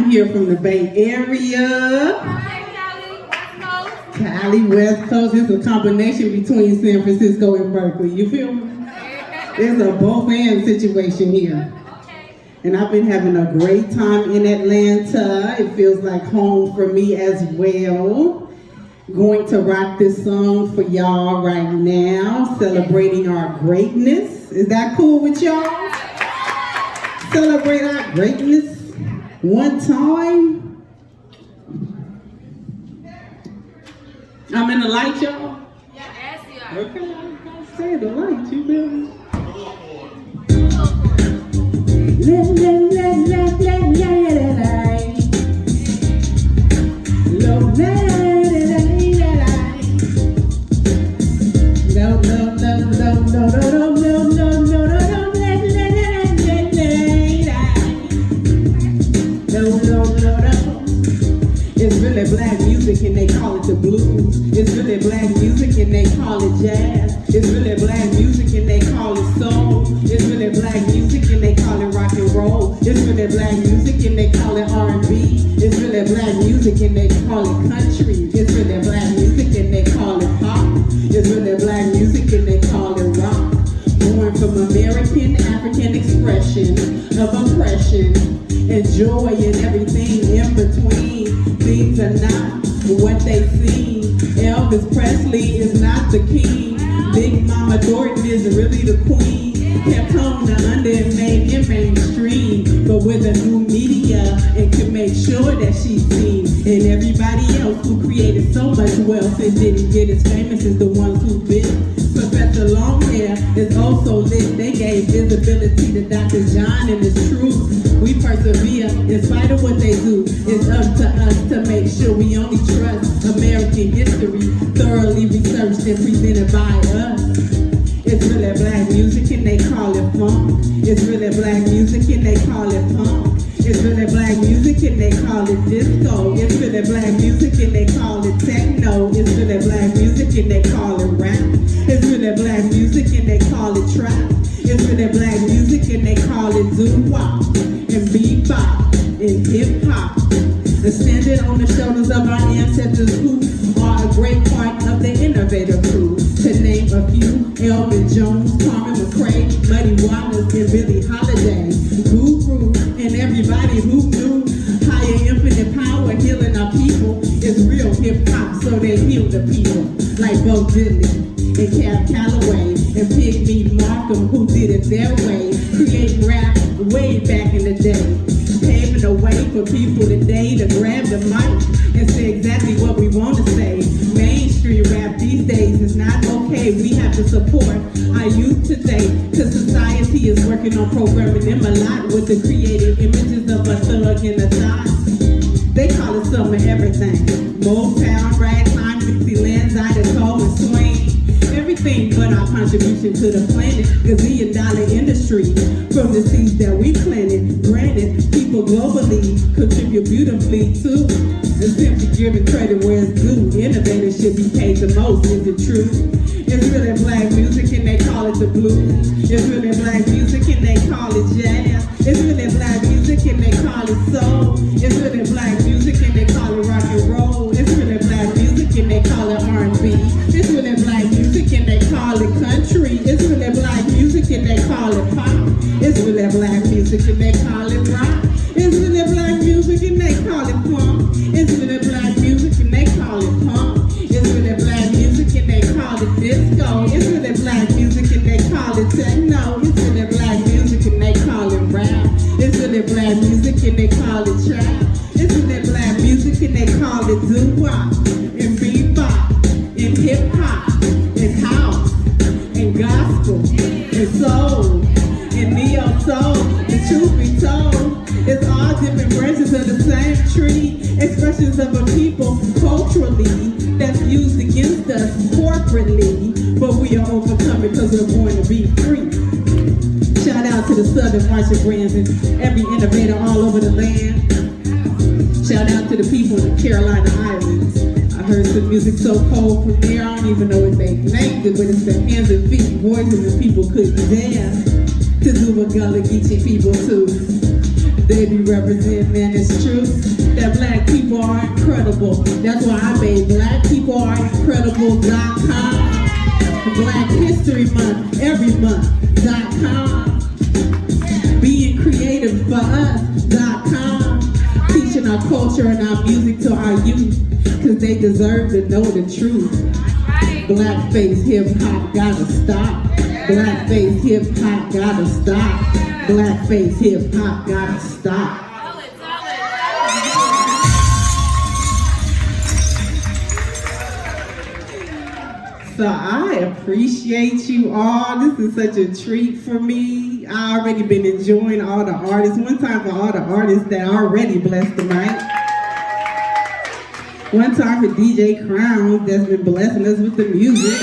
I'm here from the Bay Area. Cali, West Coast. It's a combination between San Francisco and Berkeley. You feel me? There's a both and situation here. And I've been having a great time in Atlanta. It feels like home for me as well. Going to rock this song for y'all right now, celebrating our greatness. Is that cool with y'all? Celebrate our greatness one time. I'm in the light, y'all? Yes, you are. Okay, I say the light, you feel me? It's really black music and they call it the blues. It's really black music and they call it jazz. It's really black music and they call it soul. It's really black music and they call it rock and roll. It's really black music and they call it R&B. It's really black music and they call it country. It's really black music and they call it pop. It's really black music and they call it rock. Born from American African expression of oppression and joy and everything in between. Things are not what they seem. Elvis Presley is not the king. Big Mama Thornton is really the queen. Kept on the under and made him mainstream, but with a new media and could make sure that she's seen. And everybody else who created so much wealth and didn't get as famous as the ones who been. Professor Longhair is also lit. They gave visibility to Dr. John, and it's true. We persevere in spite of what they do. It's up to us to make sure we only trust American history, thoroughly researched and presented by us. It's really black music and they call it funk. It's really black music and they call it punk. It's really black music and they call it disco. It's really black music and they call it techno. It's really black music and they call it rap. It's really black music and they call it trap. It's really black music and they call it doo-wop and bebop and hip-hop. Ascended on the shoulders of our ancestors who are a great part of the innovator crew. To name a few, Elvin Jones, Carmen McRae, Muddy Waters, and Billie Holiday. Guru and everybody who knew higher infinite power healing our people is real hip-hop, so they heal the people. Like Bo Diddley and Cab Calloway and Pigmeat Markham who did it their way, creating rap way back in the day. Paving the way for people today to grab the mic and say exactly what we want to say. Mainstream rap these days is not okay. We have to support our youth today, cause society is working on programming them a lot with the creative images of a thug and a thot. They call it some of everything. Motown, ragtime, Dixieland, Zydeco, and swing. Everything but our contribution to the planet, gazillion-dollar industry from the seeds that we planted. Granted, people globally contribute beautifully too. And simply giving credit where it's due. Innovators should be paid the most, is it true? It's really black music and they call it the blues. It's really black music and they call it jazz. It's really black music and they call it soul. It's really black music and they call it rock and roll. It's really black music and they call it R&B. It's really black music and they call it country. It's really black music and they call it pop. It's really black music and they call it rock. It's really black music and they call it funk. It's really black music and they call it punk. It's really black music and they call it disco. It's really black music and they call it techno. It's really black music and they call it rap. It's really black music and they call it trap. It's really black music and they call it doo-wop and bebop and hip-hop and house and gospel and soul and neo-soul. The truth be told, it's all different branches of the same tree, expressions of a people culturally that's used against us corporately, but we are overcome because we're born to be free. Shout out to the Southern Marching Brands and every innovator all over the land. Shout out to the people in the Carolina Islands. I heard some music so cold from there, I don't even know if they named it, but it's the hands and feet voices and people couldn't dare to do what Gullah Geechee people too. They be representing, man, it's true that black people are incredible. That's why I made blackpeopleareincredible.com. Black History Month, every month.com. Being creative for us.com. Teaching our culture and our music to our youth, cause they deserve to know the truth. Blackface hip hop gotta stop. Blackface hip hop gotta stop. Blackface hip hop gotta stop. So I appreciate you all. This is such a treat for me. I already been enjoying all the artists. One time for all the artists that already blessed the mic. One time for DJ Crown that's been blessing us with the music.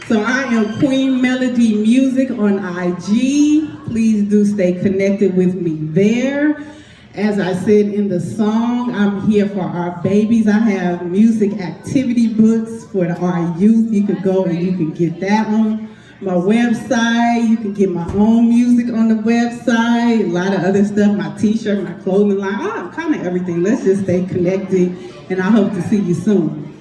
So I am Queen Melody Music on IG. Please do stay connected with me there. As I said in the song, I'm here for our babies. I have music activity books for our youth. You can go and you can get that on my website. You can get my own music on the website. A lot of other stuff, my t-shirt, my clothing line, kind of everything. Let's just stay connected, and I hope to see you soon.